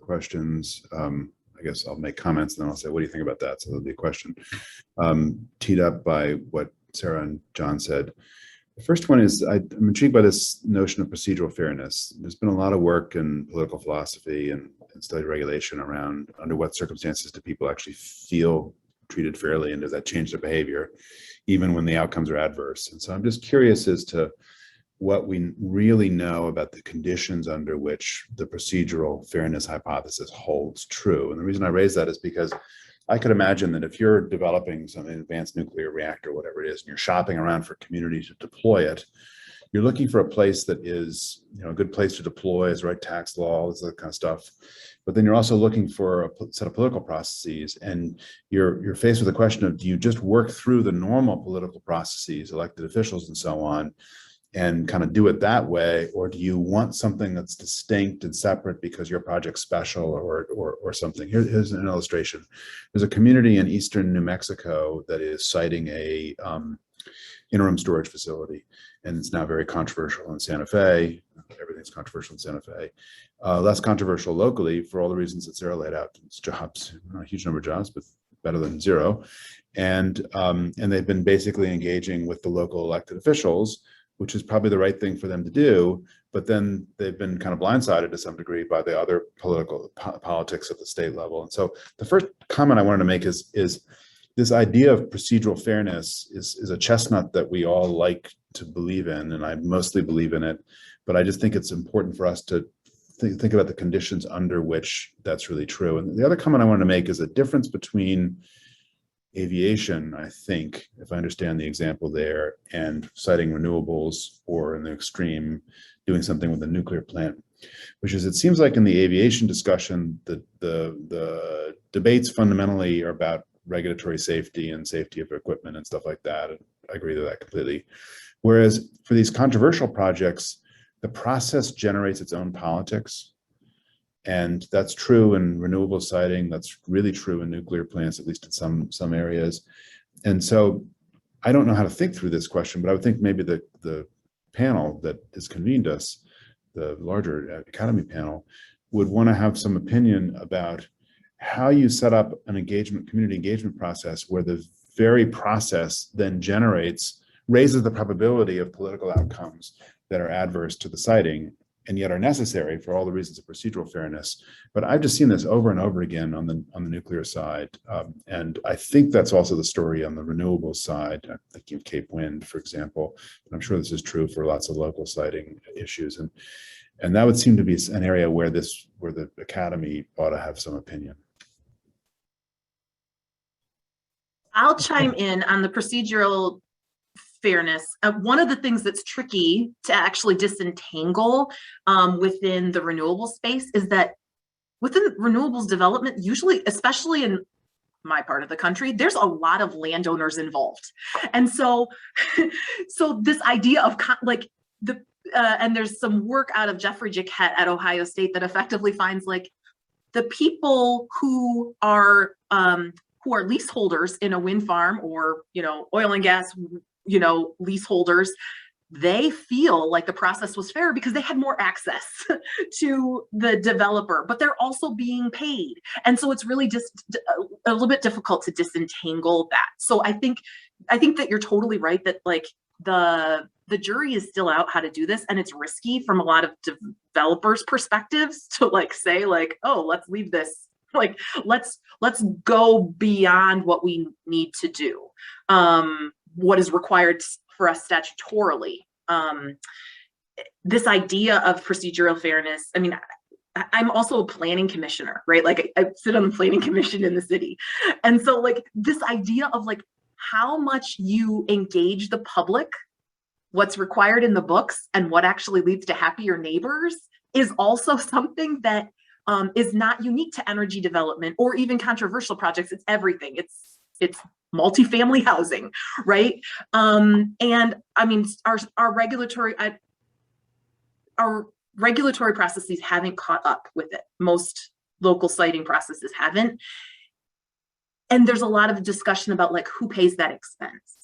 questions. I guess I'll make comments and then I'll say, what do you think about that? So there'll be a question teed up by what Sarah and John said. The first one is I'm intrigued by this notion of procedural fairness. There's been a lot of work in political philosophy and study regulation around under what circumstances do people actually feel treated fairly, and does that change their behavior, even when the outcomes are adverse? And so I'm just curious as to what we really know about the conditions under which the procedural fairness hypothesis holds true. And the reason I raise that is because I could imagine that if you're developing some advanced nuclear reactor, whatever it is, and you're shopping around for community to deploy it, you're looking for a place that is, a good place to deploy, is the right tax law, this that kind of stuff. But then you're also looking for a set of political processes, and you're faced with the question of, do you just work through the normal political processes, elected officials and so on, and kind of do it that way, or do you want something that's distinct and separate because your project's special or something? Here's an illustration. There's a community in eastern New Mexico that is siting a interim storage facility, and it's now very controversial in Santa Fe. Everything's controversial in Santa Fe. Less controversial locally for all the reasons that Sarah laid out. It's jobs, a huge number of jobs, but better than zero. And they've been basically engaging with the local elected officials, which is probably the right thing for them to do, but then they've been kind of blindsided to some degree by the other politics at the state level. And so the first comment I wanted to make is this idea of procedural fairness is a chestnut that we all like to believe in, and I mostly believe in it, but I just think it's important for us to think about the conditions under which that's really true. And the other comment I wanted to make is a difference between aviation, I think, if I understand the example there, and citing renewables, or in the extreme, doing something with a nuclear plant, which is, it seems like in the aviation discussion, the debates fundamentally are about regulatory safety and safety of equipment and stuff like that. And I agree with that completely. Whereas for these controversial projects, the process generates its own politics. And that's true in renewable siting. That's really true in nuclear plants, at least in some areas. And so I don't know how to think through this question, but I would think maybe the panel that has convened us, the larger Academy panel, would want to have some opinion about how you set up an community engagement process where the very process then raises the probability of political outcomes that are adverse to the siting, and yet are necessary for all the reasons of procedural fairness. But I've just seen this over and over again on the nuclear side. And I think that's also the story on the renewables side. I'm thinking of Cape Wind, for example, but I'm sure this is true for lots of local siting issues. And that would seem to be an area where the Academy ought to have some opinion. I'll chime in on the procedural fairness. One of the things that's tricky to actually disentangle within the renewable space is that within renewables development, usually, especially in my part of the country, there's a lot of landowners involved. And so this idea of and there's some work out of Jeffrey Jacquet at Ohio State that effectively finds the people who are leaseholders in a wind farm, or oil and gas leaseholders, they feel like the process was fair because they had more access to the developer, but they're also being paid. And so it's really just a little bit difficult to disentangle that. So I think that you're totally right that the jury is still out how to do this, and it's risky from a lot of developers' perspectives to say oh, let's leave this, let's go beyond what we need to do, what is required for us statutorily. This idea of procedural fairness, I mean, I'm also a planning commissioner, right? I sit on the planning commission in the city. And so this idea of how much you engage the public, what's required in the books, and what actually leads to happier neighbors is also something that is not unique to energy development or even controversial projects. It's everything. It's multifamily housing, right? And I mean, our regulatory processes haven't caught up with it. Most local siting processes haven't. And there's a lot of discussion about who pays that expense.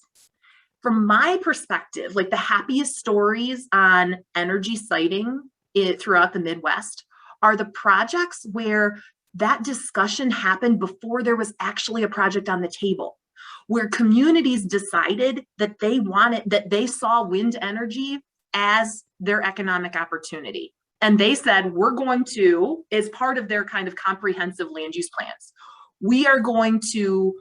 From my perspective, the happiest stories on energy siting throughout the Midwest are the projects where that discussion happened before there was actually a project on the table, where communities decided that they saw wind energy as their economic opportunity. And they said, we're going to, as part of their kind of comprehensive land use plans, we are going to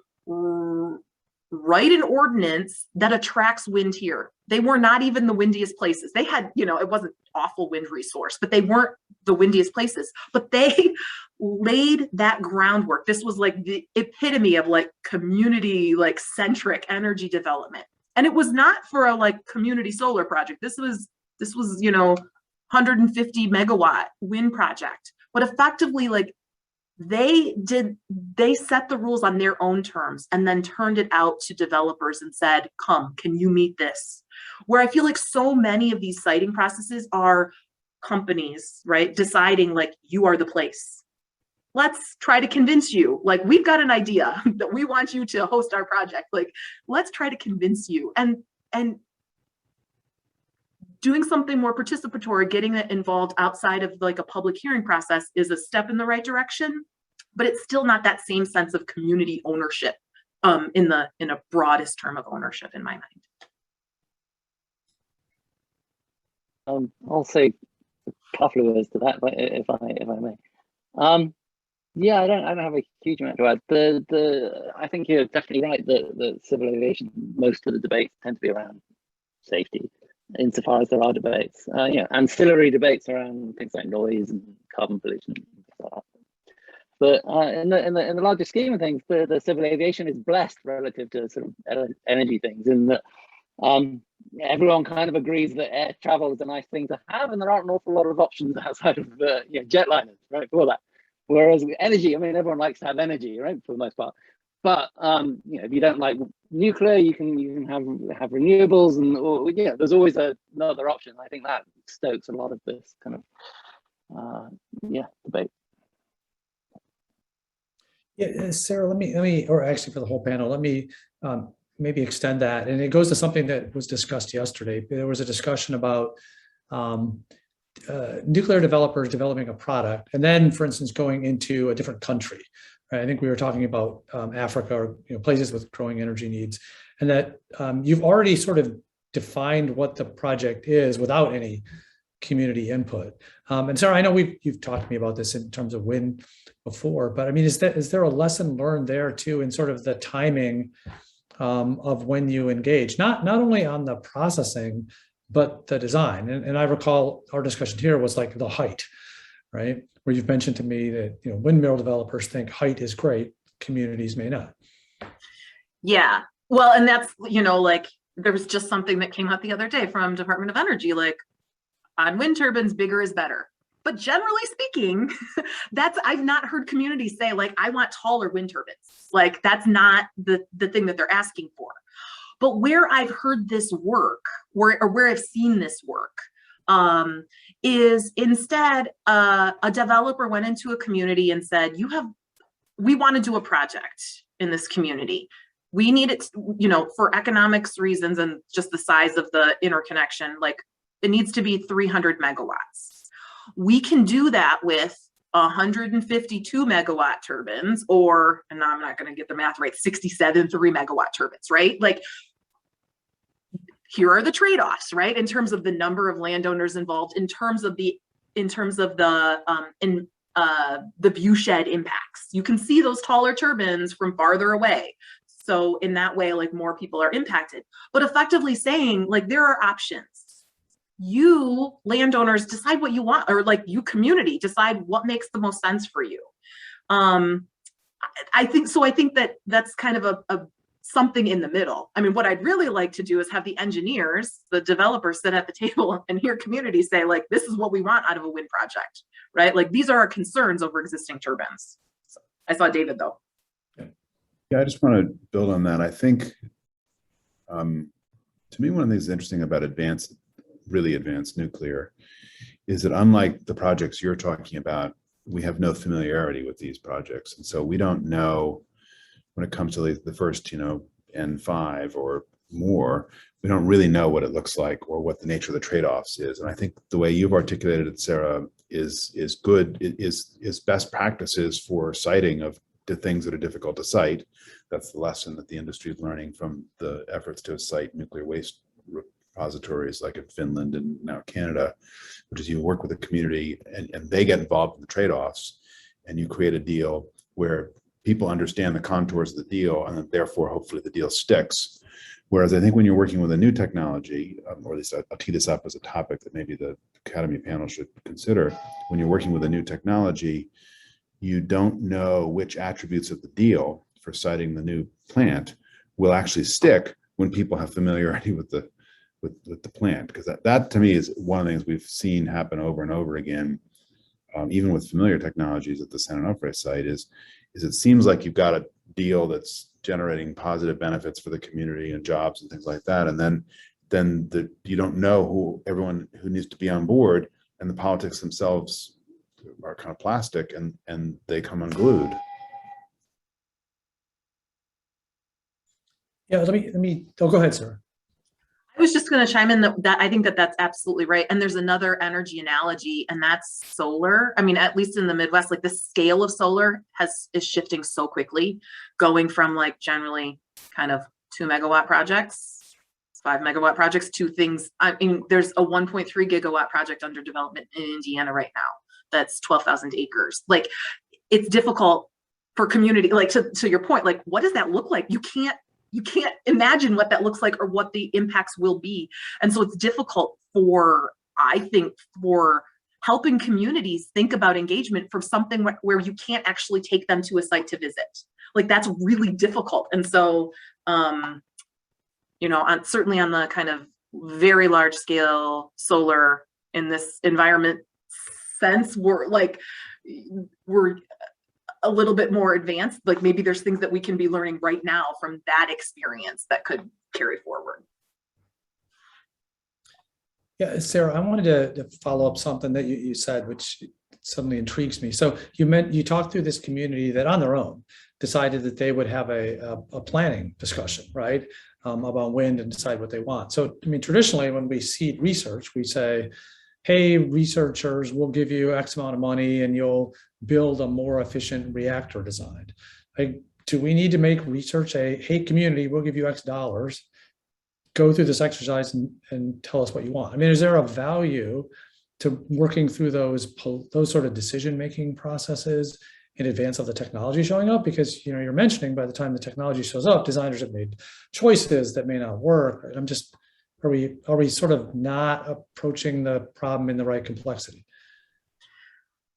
write an ordinance that attracts wind here. They were not even the windiest places. They had, it wasn't awful wind resource, but they weren't the windiest places, but they laid that groundwork. This was like the epitome of like community, like centric energy development. And it was not for a like community solar project. This was, 150 megawatt wind project, but effectively like they set the rules on their own terms and then turned it out to developers and said, come, can you meet this? Where I feel like so many of these siting processes are companies, right? Deciding like, you are the place. Let's try to convince you, like, we've got an idea that we want you to host our project. Like, let's try to convince you. And doing something more participatory, getting it involved outside of like a public hearing process is a step in the right direction, but it's still not that same sense of community ownership in a broadest term of ownership in my mind. I'll say a couple of words to that, if I may. Yeah, I don't have a huge amount to add. I think you're definitely right that the civil aviation, most of the debates tend to be around safety, insofar as there are debates. Ancillary debates around things like noise and carbon pollution and stuff like that. But in the larger scheme of things, the civil aviation is blessed relative to sort of energy things, in that everyone kind of agrees that air travel is a nice thing to have, and there aren't an awful lot of options outside of jetliners, right, for that. Whereas energy, I mean, everyone likes to have energy, right, for the most part. But if you don't like nuclear, you can have renewables, and there's always another option. I think that stokes a lot of this kind of debate. Yeah, Sarah, let me, or actually for the whole panel, let me maybe extend that, and it goes to something that was discussed yesterday. There was a discussion about nuclear developers developing a product, and then, for instance, going into a different country. Right? I think we were talking about Africa, or places with growing energy needs, and that you've already sort of defined what the project is without any community input. And Sarah, I know you've talked to me about this in terms of wind before, but I mean, is there a lesson learned there too in sort of the timing of when you engage, not only on the processing, but the design? And I recall our discussion here was like the height, right? Where you've mentioned to me that windmill developers think height is great, communities may not. Yeah, well, and that's like there was just something that came out the other day from Department of Energy, like on wind turbines, bigger is better. But generally speaking, I've not heard communities say like, I want taller wind turbines. Like that's not the thing that they're asking for. But where I've heard this work, where I've seen this work, is instead a developer went into a community and said, we want to do a project in this community. We need it, for economics reasons and just the size of the interconnection, like it needs to be 300 megawatts. We can do that with 152 megawatt turbines, or, and I'm not going to get the math right, 67 3-megawatt turbines, right? Like, here are the trade-offs, right? In terms of the number of landowners involved, in terms of the viewshed impacts. You can see those taller turbines from farther away. So in that way, like more people are impacted, but effectively saying like, there are options. You landowners decide what you want, or like you community decide what makes the most sense for you. I think that that's kind of a something in the middle. I mean, what I'd really like to do is have the engineers, the developers sit at the table and hear communities say like, this is what we want out of a wind project, right? Like these are our concerns over existing turbines. So, I saw David though. Yeah, I just want to build on that. I think, to me, one of the things interesting about really advanced nuclear is that unlike the projects you're talking about, we have no familiarity with these projects. And so we don't know when it comes to the first, N5 or more, we don't really know what it looks like or what the nature of the trade-offs is. And I think the way you've articulated it, Sarah, is good, is best practices for siting of the things that are difficult to cite. That's the lesson that the industry is learning from the efforts to cite nuclear waste repositories like in Finland and now Canada, which is you work with the community and they get involved in the trade-offs, and you create a deal where people understand the contours of the deal, and then therefore hopefully the deal sticks. Whereas I think when you're working with a new technology, or at least I'll tee this up as a topic that maybe the Academy panel should consider, when you're working with a new technology, you don't know which attributes of the deal for citing the new plant will actually stick when people have familiarity with the plant, because that to me is one of the things we've seen happen over and over again, even with familiar technologies at the San Onofre site, is it seems like you've got a deal that's generating positive benefits for the community and jobs and things like that, and then you don't know everyone who needs to be on board, and the politics themselves are kind of plastic, and they come unglued. Yeah, let me. Oh, go ahead, Sarah. I was just going to chime in that I think that that's absolutely right. And there's another energy analogy, and that's solar. I mean, at least in the Midwest, like the scale of solar is shifting so quickly, going from like generally kind of 2 megawatt projects, 5 megawatt projects to things. I mean, there's a 1.3 gigawatt project under development in Indiana right now. That's 12,000 acres. Like, it's difficult for community, like to your point, like, what does that look like? You can't imagine what that looks like or what the impacts will be. And so it's difficult I think, for helping communities think about engagement from something where you can't actually take them to a site to visit. Like, that's really difficult. And so, certainly on the kind of very large scale solar in this environment sense, we're a little bit more advanced. Like, maybe there's things that we can be learning right now from that experience that could carry forward. Yeah, Sarah, I wanted to follow up something that you said, which suddenly intrigues me. So you talked through this community that on their own decided that they would have a planning discussion, right, about wind, and decide what they want. So, I mean, traditionally when we seed research, we say, hey, researchers, we'll give you X amount of money and you'll build a more efficient reactor design. Like, do we need to make research hey, community, we'll give you X dollars, go through this exercise and tell us what you want? I mean, is there a value to working through those sort of decision-making processes in advance of the technology showing up? Because, you're mentioning by the time the technology shows up, designers have made choices that may not work. Right? Are we sort of not approaching the problem in the right complexity?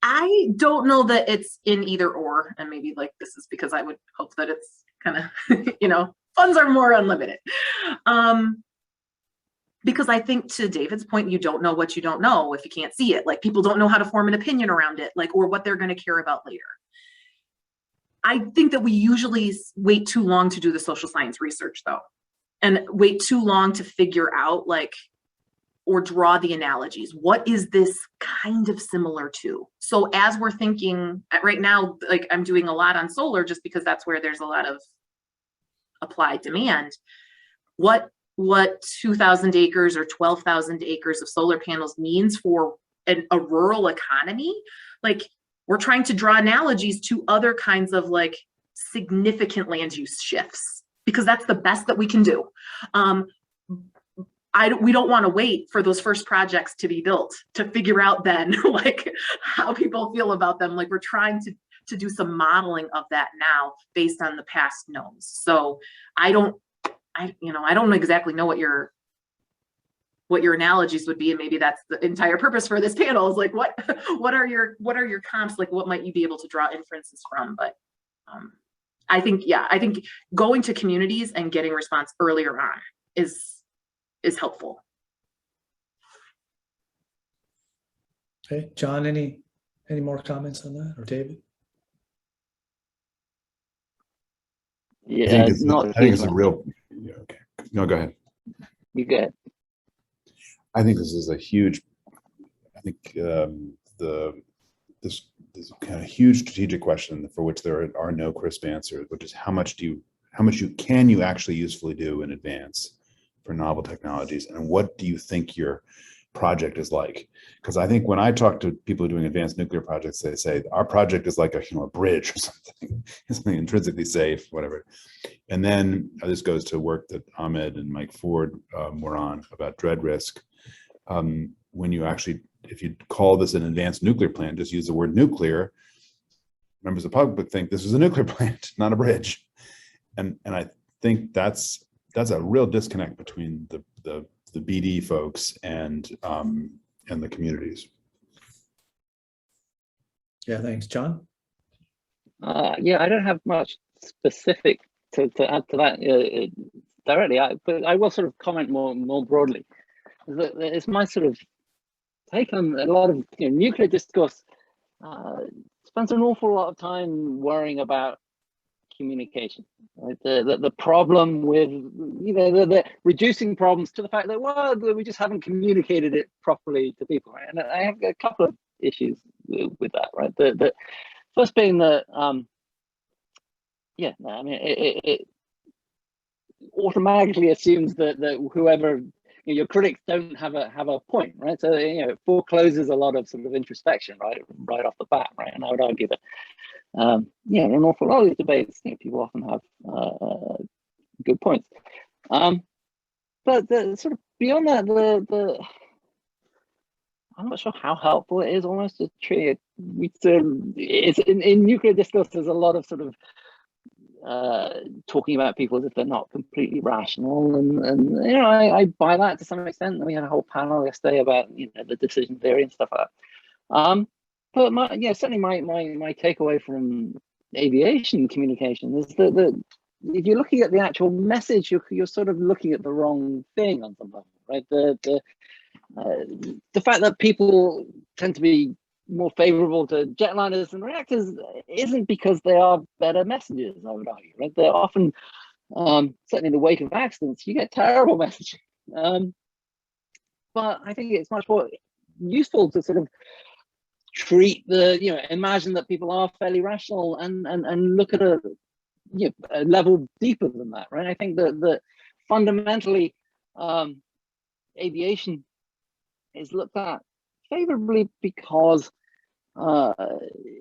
I don't know that it's in either or, and maybe like this is because I would hope that it's kind of, funds are more unlimited. Because I think, to David's point, you don't know what you don't know if you can't see it. Like, people don't know how to form an opinion around it, like, or what they're going to care about later. I think that we usually wait too long to do the social science research, though, and wait too long to figure out, like, or draw the analogies. What is this kind of similar to? So as we're thinking right now, like, I'm doing a lot on solar just because that's where there's a lot of applied demand. What 2,000 acres or 12,000 acres of solar panels means for a rural economy, like, we're trying to draw analogies to other kinds of like significant land use shifts, because that's the best that we can do. We don't want to wait for those first projects to be built to figure out then like how people feel about them. Like, we're trying to do some modeling of that now based on the past knowns. So I don't exactly know what your analogies would be, and maybe that's the entire purpose for this panel, is like, what are your comps, like, what might you be able to draw inferences from? But I think going to communities and getting response earlier on is helpful. Okay, John, any more comments on that, or David? Yeah, I think it's a real. Yeah, okay. No, go ahead. You go ahead. I think this is a huge. I think this kind of huge strategic question for which there are no crisp answers, which is how much can you actually usefully do in advance for novel technologies, and what do you think your project is like. Because I think when I talk to people doing advanced nuclear projects, they say our project is like a bridge or something intrinsically safe, whatever. And then this goes to work that Ahmed and Mike Ford were on about dread risk. When you actually, if you call this an advanced nuclear plant, just use the word nuclear, members of the public think this is a nuclear plant, not a bridge. And I think that's a real disconnect between the BD folks and the communities. Yeah, thanks, John. Yeah, I don't have much specific to add to that directly, but I will sort of comment more broadly. It's my sort of take on a lot of nuclear discourse. Spends an awful lot of time worrying about communication. Right? The problem with the reducing problems to the fact that, well, we just haven't communicated it properly to people. Right? And I have a couple of issues with that. Right, the first being that I mean it automatically assumes that whoever your critics don't have a point, right? So it forecloses a lot of sort of introspection right off the bat, right? And I would argue that in an awful lot of these debates, people often have good points. But sort of beyond that, I'm not sure how helpful it is almost to treat it. It's in nuclear discourse, there's a lot of sort of talking about people as if they're not completely rational, and I buy that to some extent. We had a whole panel yesterday about the decision theory and stuff like that. But certainly my takeaway from aviation communication is that if you're looking at the actual message, you're sort of looking at the wrong thing on some level, right? The fact that people tend to be more favorable to jetliners and reactors isn't because they are better messages, I would argue, right? They're often, certainly in the wake of accidents, you get terrible messaging. But I think it's much more useful to sort of treat imagine that people are fairly rational and look at a level deeper than that, right? I think that fundamentally aviation is looked at favorably because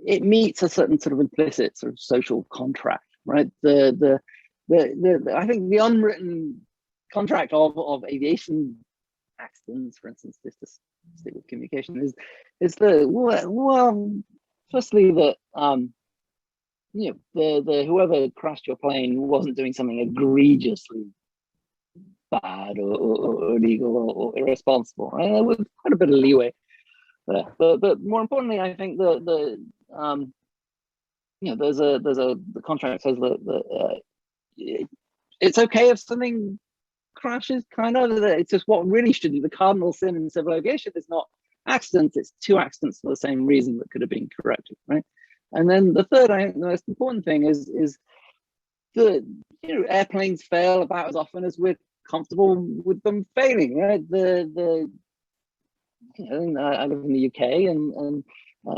it meets a certain sort of implicit sort of social contract, right? I think the unwritten contract of aviation accidents, for instance, just to stick with communication, is that firstly that the whoever crashed your plane wasn't doing something egregiously bad or illegal or irresponsible, right? There was quite a bit of leeway there. But more importantly, I think the contract says that it's okay if something crashes, kind of. It's just what really should be the cardinal sin in civil aviation is not accidents, it's two accidents for the same reason that could have been corrected, right? And then the third, I think the most important thing is the airplanes fail about as often as we're comfortable with them failing, right? I live in the UK, and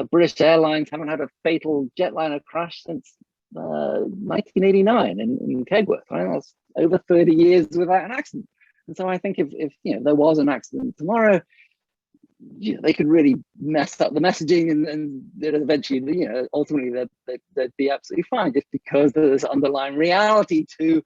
British Airlines haven't had a fatal jetliner crash since 1989 in Kegworth, right? That's over 30 years without an accident. And so I think if there was an accident tomorrow, they could really mess up the messaging, and eventually, ultimately they'd be absolutely fine, just because there's underlying reality to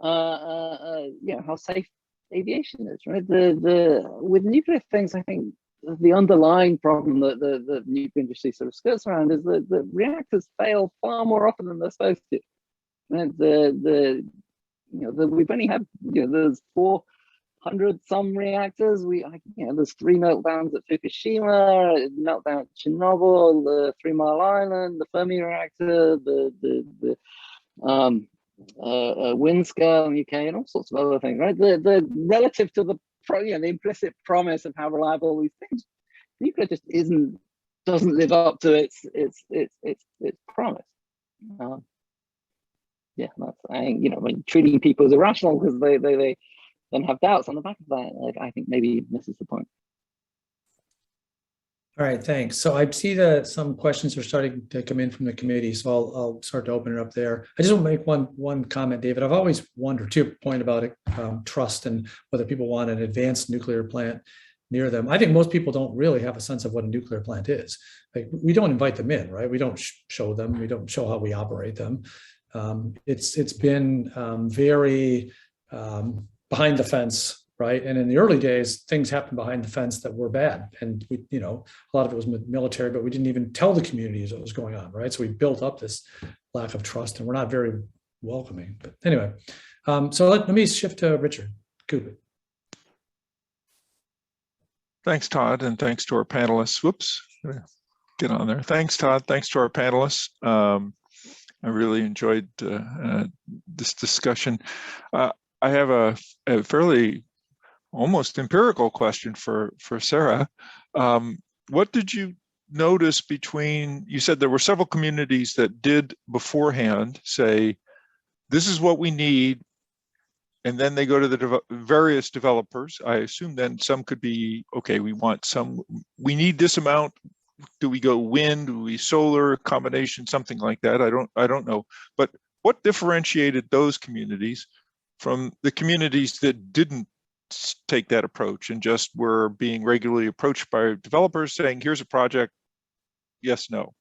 how safe aviation is, right? With nuclear things, I think the underlying problem that the nuclear industry sort of skirts around is that the reactors fail far more often than they're supposed to. And we've only had there's 400 some reactors. There's 3 meltdowns at Fukushima, meltdown at Chernobyl, the 3 Mile Island, the Fermi reactor, the Windscale in the UK, and all sorts of other things, right? The relative to the implicit promise of how reliable these things, nuclear just doesn't live up to its promise. I think treating people as irrational because they then have doubts on the back of that, I think maybe misses the point. All right, thanks. So I see that some questions are starting to come in from the committee, so I'll start to open it up there. I just want to make one comment, David. I've always wondered, to your point about trust and whether people want an advanced nuclear plant. near them. I think most people don't really have a sense of what a nuclear plant is. Like, we don't invite them in, right? We don't show them. We don't show how we operate them. It's been very behind the fence, right? And in the early days, things happened behind the fence that were bad, and we, a lot of it was military, but we didn't even tell the communities what was going on, right? So we built up this lack of trust, and we're not very welcoming. But anyway, so let me shift to Richard Cooper. Thanks, Todd, and thanks to our panelists. Whoops, get on there. Thanks, Todd. Thanks to our panelists. I really enjoyed this discussion. I have a fairly almost empirical question for Sarah. What did you notice between, you said there were several communities that did beforehand say, this is what we need, and then they go to the various developers. I assume then some could be, okay, we need this amount. Do we go wind? Do we solar? Combination? Something like that. I don't know. But what differentiated those communities from the communities that didn't take that approach and just were being regularly approached by developers saying, "Here's a project. Yes, no."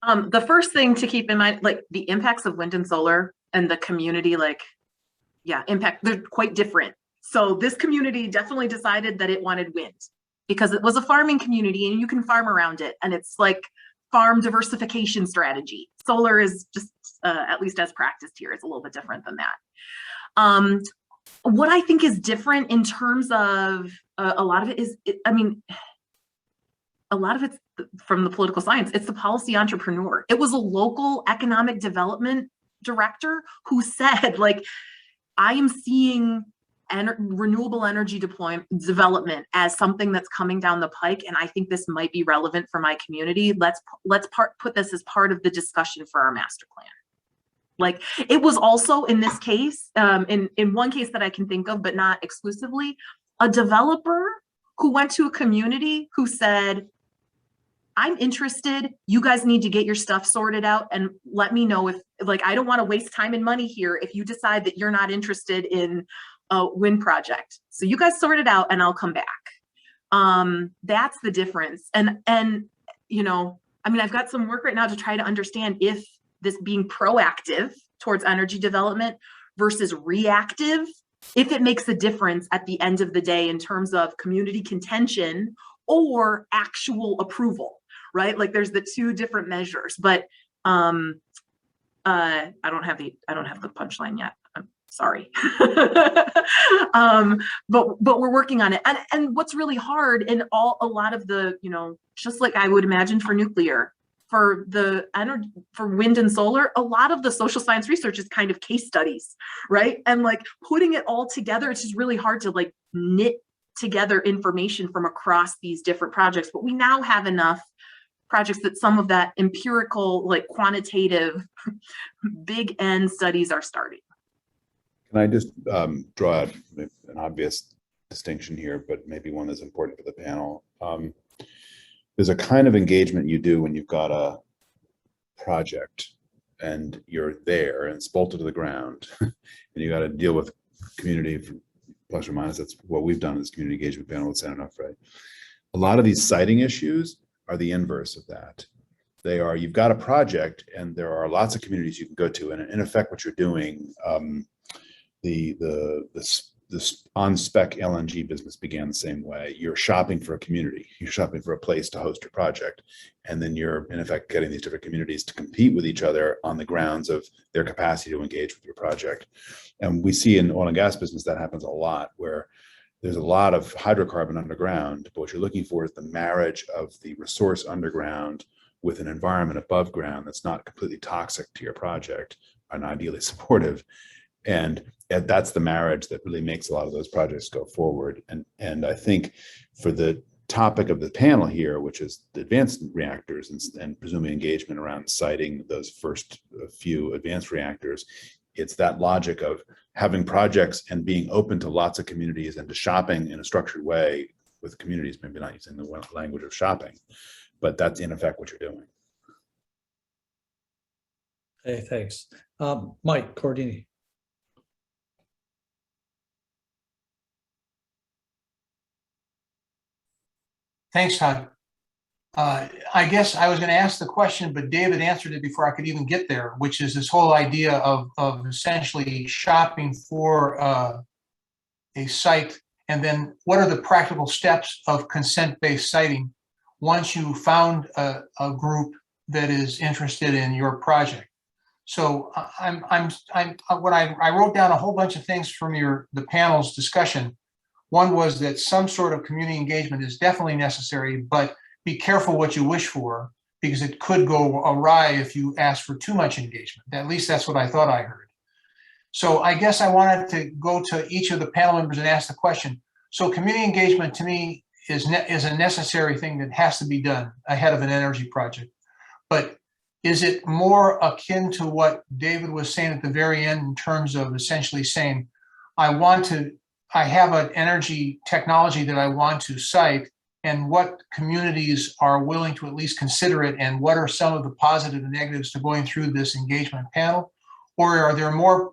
The first thing to keep in mind, like the impacts of wind and solar and the community, impact, they're quite different. So this community definitely decided that it wanted wind because it was a farming community and you can farm around it. And it's like farm diversification strategy. Solar is just, at least as practiced here, is a little bit different than that. What I think is different in terms of a lot of it is, a lot of it's from the political science. It's the policy entrepreneur. It was a local economic development director who said, like, I am seeing renewable energy development as something that's coming down the pike, and I think this might be relevant for my community. Let's put this as part of the discussion for our master plan. Like, it was also in this case, in one case that I can think of, but not exclusively, a developer who went to a community who said, I'm interested, you guys need to get your stuff sorted out and let me know if, like, I don't want to waste time and money here if you decide that you're not interested in a wind project. So you guys sort it out and I'll come back. That's the difference. And I've got some work right now to try to understand if this being proactive towards energy development versus reactive, if it makes a difference at the end of the day in terms of community contention or actual approval, right? Like, there's the two different measures, but I don't have the punchline yet. I'm sorry. But we're working on it. And what's really hard in a lot of the, just like I would imagine for nuclear, for wind and solar, a lot of the social science research is kind of case studies, right? And like putting it all together, it's just really hard to like knit together information from across these different projects. But we now have enough projects that some of that empirical, like quantitative, big N studies are starting. Can I just draw out an obvious distinction here, but maybe one that's important for the panel? There's a kind of engagement you do when you've got a project and you're there and it's bolted to the ground and you got to deal with community plus or minus. That's what we've done in this community engagement panel with Santa Fe. A lot of these siting issues are the inverse of that. They are, you've got a project and there are lots of communities you can go to, and in effect what you're doing, this on-spec LNG business began the same way. You're shopping for a community. You're shopping for a place to host your project. And then you're, in effect, getting these different communities to compete with each other on the grounds of their capacity to engage with your project. And we see in oil and gas business that happens a lot, where there's a lot of hydrocarbon underground, but what you're looking for is the marriage of the resource underground with an environment above ground that's not completely toxic to your project and ideally supportive. And that's the marriage that really makes a lot of those projects go forward. And I think for the topic of the panel here, which is the advanced reactors and presumably engagement around siting those first few advanced reactors, it's that logic of having projects and being open to lots of communities and to shopping in a structured way with communities, maybe not using the language of shopping, but that's in effect what you're doing. Hey, thanks. Mike, Cordini. Thanks, Todd. I guess I was going to ask the question, but David answered it before I could even get there, which is this whole idea of essentially shopping for a site, and then what are the practical steps of consent-based siting once you found a group that is interested in your project. So I wrote down a whole bunch of things from the panel's discussion. One was that some sort of community engagement is definitely necessary, but be careful what you wish for, because it could go awry if you ask for too much engagement. At least that's what I thought I heard. So I guess I wanted to go to each of the panel members and ask the question. So community engagement to me is a necessary thing that has to be done ahead of an energy project. But is it more akin to what David was saying at the very end in terms of essentially saying, I have an energy technology that I want to cite, and what communities are willing to at least consider it, and what are some of the positive and negatives to going through this engagement panel? Or are there more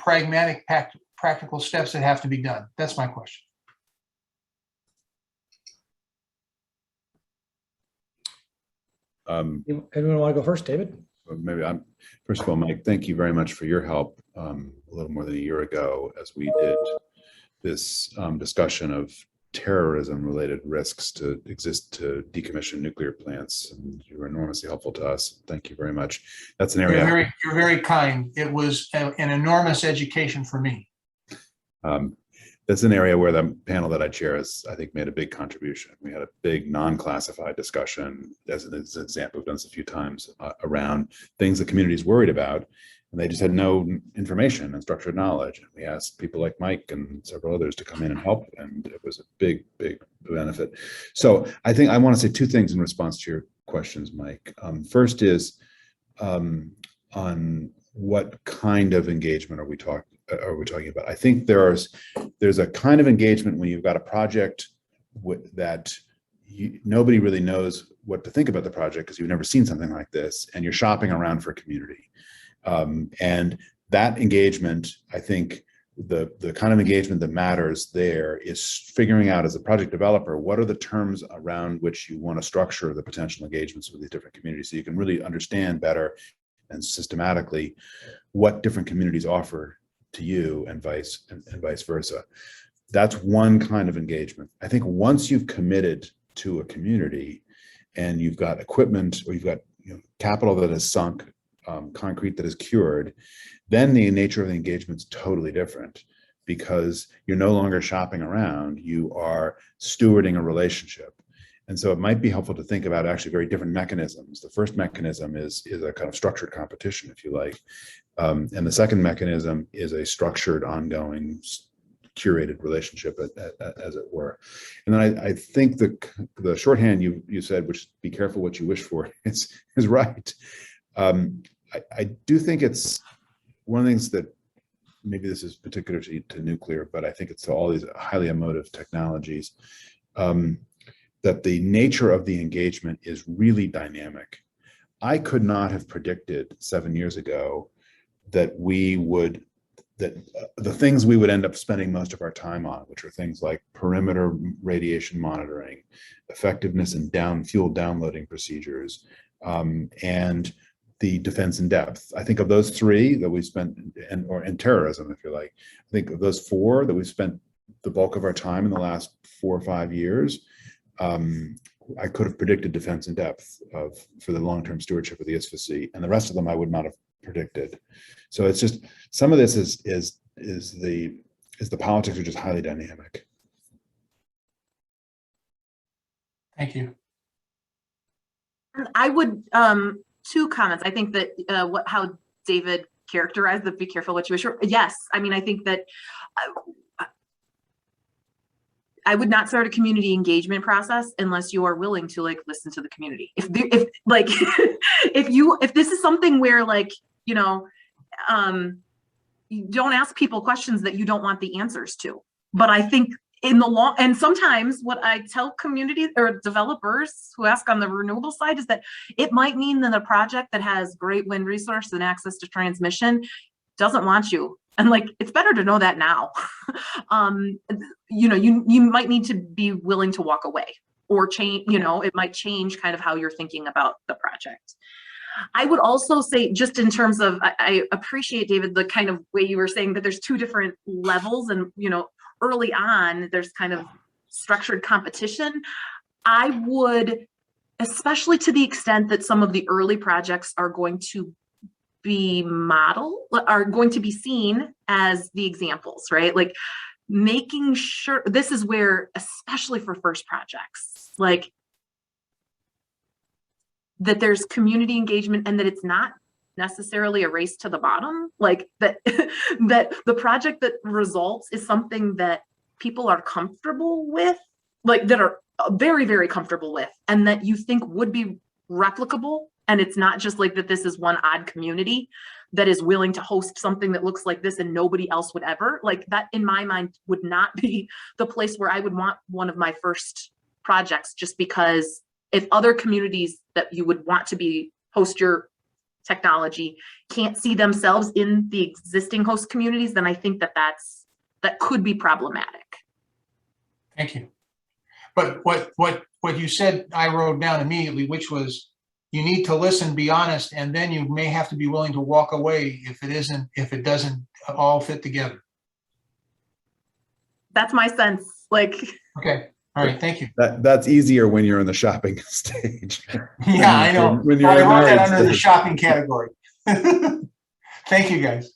pragmatic, practical steps that have to be done? That's my question. Anyone want to go first, David? Maybe first of all, Mike, thank you very much for your help a little more than a year ago as we did this discussion of terrorism-related risks to decommission nuclear plants. And you were enormously helpful to us. Thank you very much. That's an area. You're very kind. It was an enormous education for me. That's an area where the panel that I chair has, I think, made a big contribution. We had a big non-classified discussion, as an example, we've done this a few times, around things the community is worried about, and they just had no information and structured knowledge. And we asked people like Mike and several others to come in and help, and it was a big, big benefit. So I think I want to say two things in response to your questions, Mike. First is on what kind of engagement are we talking about? I think there's a kind of engagement when you've got a project that nobody really knows what to think about the project because you've never seen something like this, and you're shopping around for community. And that engagement, I think the kind of engagement that matters there is figuring out as a project developer, what are the terms around which you want to structure the potential engagements with these different communities, so you can really understand better and systematically what different communities offer to you and vice versa. That's one kind of engagement. I think once you've committed to a community and you've got equipment, or you've got capital that is sunk, concrete that is cured, then the nature of the engagement is totally different, because you're no longer shopping around, you are stewarding a relationship. And so it might be helpful to think about actually very different mechanisms. The first mechanism is a kind of structured competition, if you like. And the second mechanism is a structured, ongoing, curated relationship, as it were. And then I think the shorthand you said, which is be careful what you wish for, is right. I do think it's one of the things that, maybe this is particular to nuclear, but I think it's to all these highly emotive technologies, that the nature of the engagement is really dynamic. I could not have predicted 7 years ago that the things we would end up spending most of our time on, which are things like perimeter radiation monitoring, effectiveness in fuel downloading procedures, and the defense in depth. I think of those three that we spent, and terrorism, if you like, I think of those four that we've spent the bulk of our time in the last 4 or 5 years. I could have predicted defense in depth for the long-term stewardship of the ISFC, and the rest of them I would not have predicted. So it's just, some of this is the politics are just highly dynamic. Thank you. I would, two comments. I think that how David characterized the be careful what you wish for. Yes, I mean, I think that I would not start a community engagement process unless you are willing to listen to the community. If this is something where you don't ask people questions that you don't want the answers to. But I think in the long, and sometimes what I tell communities or developers who ask on the renewable side is that it might mean that a project that has great wind resource and access to transmission doesn't want you. And it's better to know that now. You might need to be willing to walk away, or change, you know, it might change kind of how you're thinking about the project. I would also say, just in terms of, I appreciate, David, the kind of way you were saying that there's two different levels, and, you know, early on, there's kind of structured competition. I would, especially to the extent that some of the early projects are going to be are going to be seen as the examples, right? Like making sure, this is where, especially for first projects, like that there's community engagement and that it's not necessarily a race to the bottom, like that, that the project that results is something that people are comfortable with, like that are very, very comfortable with, and that you think would be replicable. And it's not just like that this is one odd community that is willing to host something that looks like this and nobody else would ever. Like that, in my mind, would not be the place where I would want one of my first projects, just because if other communities that you would want to be host your technology can't see themselves in the existing host communities, then I think that that could be problematic. Thank you. But what you said, I wrote down immediately, which was, you need to listen, be honest, and then you may have to be willing to walk away if it doesn't all fit together. That's my sense. Like, okay, all right, thank you. That's easier when you're in the shopping stage. Yeah, I know. When you're I in wrote that marriage under the stage. shopping category. Thank you, guys.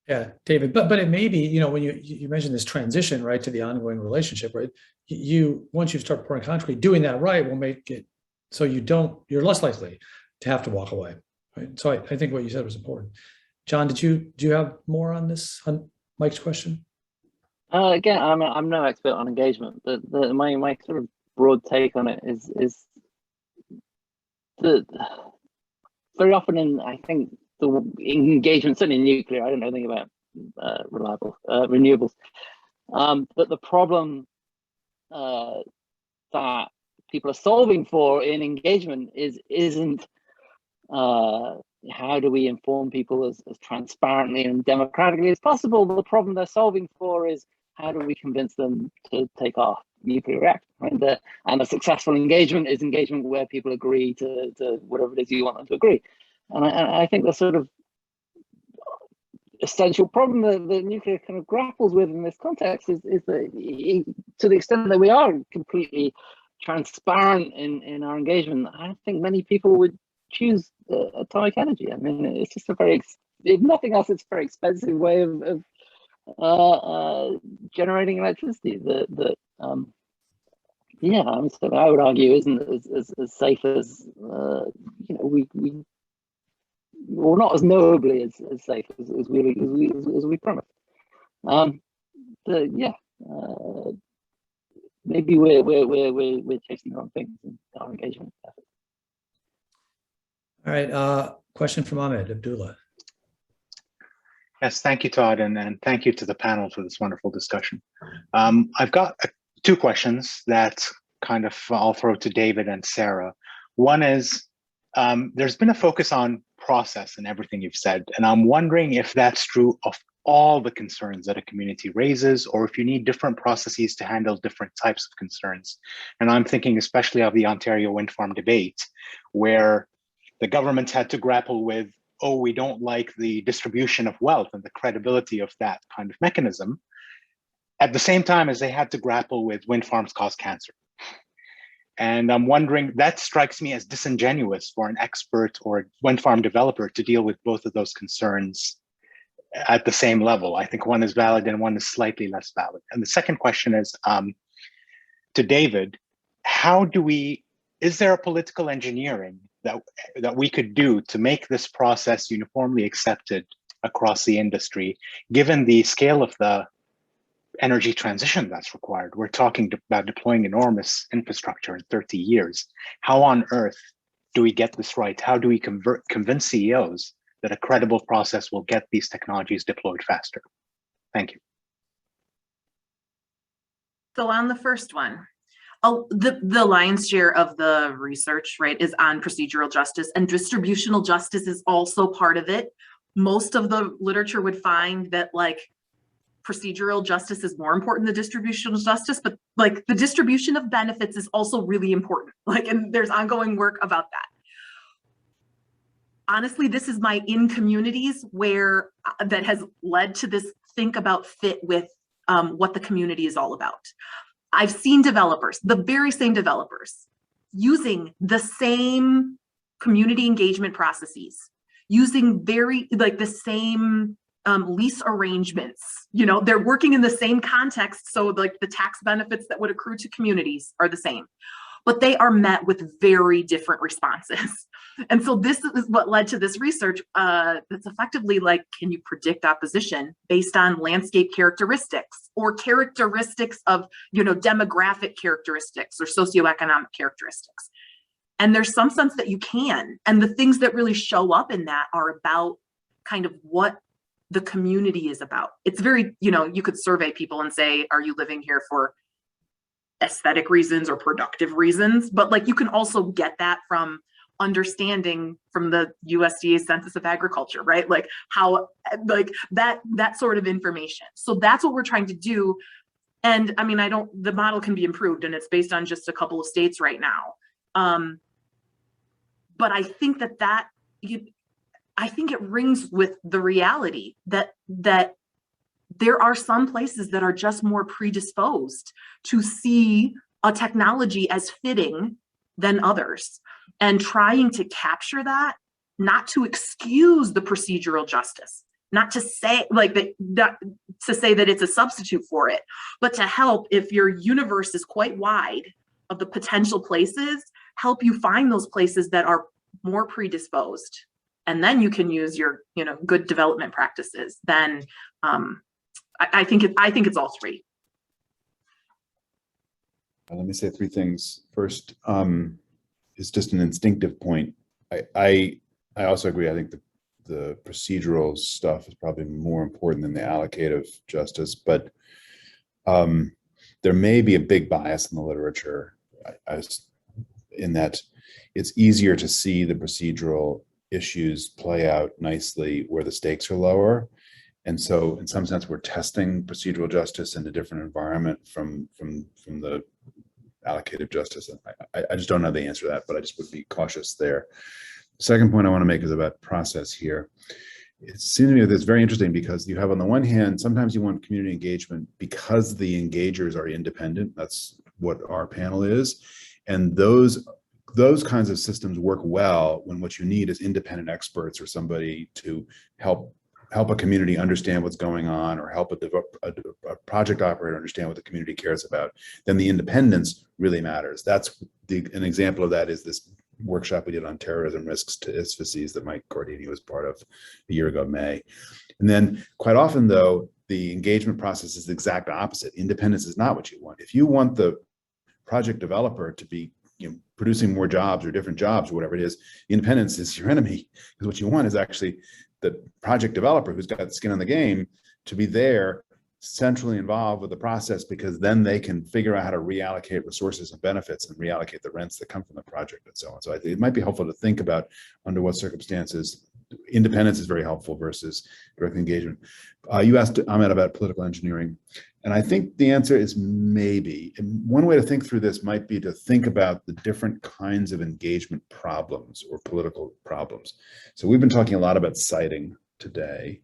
Yeah, David, but it may be, you know, when you mentioned this transition, right, to the ongoing relationship, right? Once you start pouring concrete, doing that right will make it so you're less likely to have to walk away, right? So I think what you said was important. John, do you have more on this, on Mike's question? Again, I'm no expert on engagement, but my sort of broad take on it is that very often I think the engagement, certainly in nuclear, I don't know anything about renewables, but the problem that people are solving for in engagement isn't how do we inform people as transparently and democratically as possible. The problem they're solving for is how do we convince them to take off nuclear reactor, right? And a successful engagement is engagement where people agree to whatever it is you want them to agree. And I think the sort of essential problem that nuclear kind of grapples with in this context is that to the extent that we are completely transparent in our engagement, I don't think many people would choose atomic energy. I mean, it's just if nothing else, it's a very expensive way of generating electricity yeah, I mean, so I would argue isn't as safe as you know, well, not as knowably as safe as we promised. Yeah, maybe we're chasing the wrong things in our engagement efforts. All right, question from Ahmed Abdullah. Yes, thank you, Todd, and thank you to the panel for this wonderful discussion. I've got two questions that kind of I'll throw to David and Sarah. One is, there's been a focus on process and everything you've said, and I'm wondering if that's true of all the concerns that a community raises, or if you need different processes to handle different types of concerns. And I'm thinking especially of the Ontario wind farm debate, where the government had to grapple with, oh, we don't like the distribution of wealth and the credibility of that kind of mechanism, at the same time as they had to grapple with wind farms cause cancer. And I'm wondering, that strikes me as disingenuous for an expert or a wind farm developer to deal with both of those concerns at the same level. I think one is valid and one is slightly less valid. And the second question is to David, is there a political engineering that we could do to make this process uniformly accepted across the industry, given the scale of the energy transition that's required? We're talking about deploying enormous infrastructure in 30 years. How on earth do we get this right? How do we convince CEOs that a credible process will get these technologies deployed faster? Thank you. So on the first one, the lion's share of the research, right, is on procedural justice, and distributional justice is also part of it. Most of the literature would find that, like, procedural justice is more important than distributional justice, but like the distribution of benefits is also really important. Like, and there's ongoing work about that. Honestly, this is my in communities where that has led to this think about fit with what the community is all about. I've seen developers, the very same developers, using the same community engagement processes, using very like the same lease arrangements. You know, they're working in the same context, so like the tax benefits that would accrue to communities are the same, but they are met with very different responses. And so this is what led to this research that's effectively like, can you predict opposition based on landscape characteristics or characteristics of, you know, demographic characteristics or socioeconomic characteristics? And there's some sense that you can. And the things that really show up in that are about kind of what the community is about. It's very, you know, you could survey people and say, are you living here for aesthetic reasons or productive reasons? But like, you can also get that from understanding from the USDA Census of Agriculture, right? Like how, like that sort of information. So that's what we're trying to do. And I mean, the model can be improved, and it's based on just a couple of states right now. But I think I think it rings with the reality that there are some places that are just more predisposed to see a technology as fitting than others, and trying to capture that, not to excuse the procedural justice, not to say like that, not to say that it's a substitute for it, but to help, if your universe is quite wide of the potential places, help you find those places that are more predisposed. And then you can use your, you know, good development practices. Then I think it's all three. Let me say three things. First, is just an instinctive point. I also agree. I think the procedural stuff is probably more important than the allocative justice, but there may be a big bias in the literature in that it's easier to see the procedural issues play out nicely where the stakes are lower. And so in some sense, we're testing procedural justice in a different environment from the allocative justice. I just don't know the answer to that, but I just would be cautious there. Second point I want to make is about process here. It seems to me that it's very interesting because you have, on the one hand, sometimes you want community engagement because the engagers are independent. That's what our panel is. And those kinds of systems work well when what you need is independent experts or somebody to help a community understand what's going on, or help a project operator understand what the community cares about. Then the independence really matters. That's an example of that is this workshop we did on terrorism risks to ISFCs that Mike Cordini was part of a year ago, May. And then quite often though, the engagement process is the exact opposite. Independence is not what you want. If you want the project developer to be, you know, producing more jobs or different jobs or whatever it is, independence is your enemy, because what you want is actually the project developer who's got skin in the game to be there centrally involved with the process, because then they can figure out how to reallocate resources and benefits and reallocate the rents that come from the project and so on. So I think it might be helpful to think about under what circumstances independence is very helpful versus direct engagement. You asked Ahmed about political engineering, and I think the answer is maybe. And one way to think through this might be to think about the different kinds of engagement problems or political problems. So we've been talking a lot about siting today.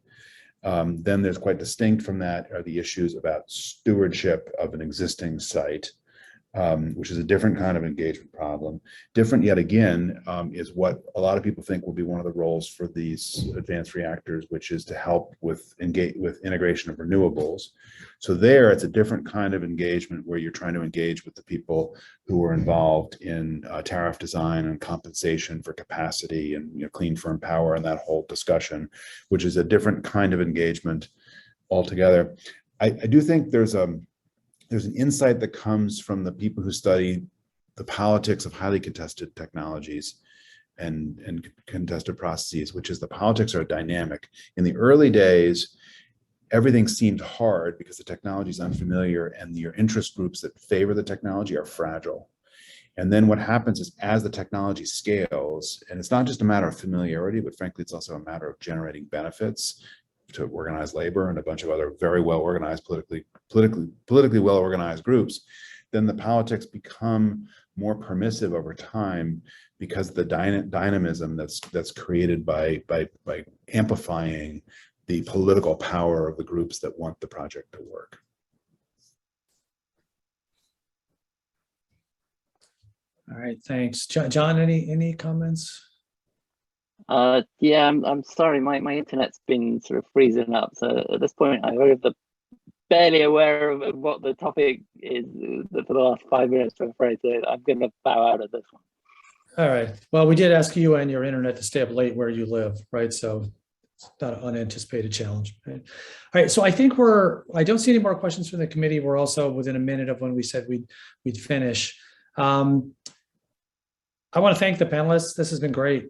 Then there's quite distinct from that are the issues about stewardship of an existing site, which is a different kind of engagement problem. Different yet again is what a lot of people think will be one of the roles for these advanced reactors, which is to help with integration of renewables. So there, it's a different kind of engagement where you're trying to engage with the people who are involved in tariff design and compensation for capacity and, you know, clean firm power and that whole discussion, which is a different kind of engagement altogether. I do think there's an insight that comes from the people who study the politics of highly contested technologies and contested processes, which is the politics are dynamic. In the early days, everything seemed hard because the technology is unfamiliar and your interest groups that favor the technology are fragile. And then what happens is as the technology scales, and it's not just a matter of familiarity, but frankly, it's also a matter of generating benefits, to organize labor and a bunch of other very well organized, politically well organized groups, then the politics become more permissive over time because the dynamism that's created by amplifying the political power of the groups that want the project to work. All right, thanks. John, any comments? Yeah, I'm sorry, my internet's been sort of freezing up. So at this point, I'm barely aware of what the topic is for the last 5 minutes, I'm afraid. So I'm going to bow out of this one. All right. Well, we did ask you and your internet to stay up late where you live, right? So it's not an unanticipated challenge. Right? All right. So I think I don't see any more questions from the committee. We're also within a minute of when we said we'd finish. I want to thank the panelists. This has been great.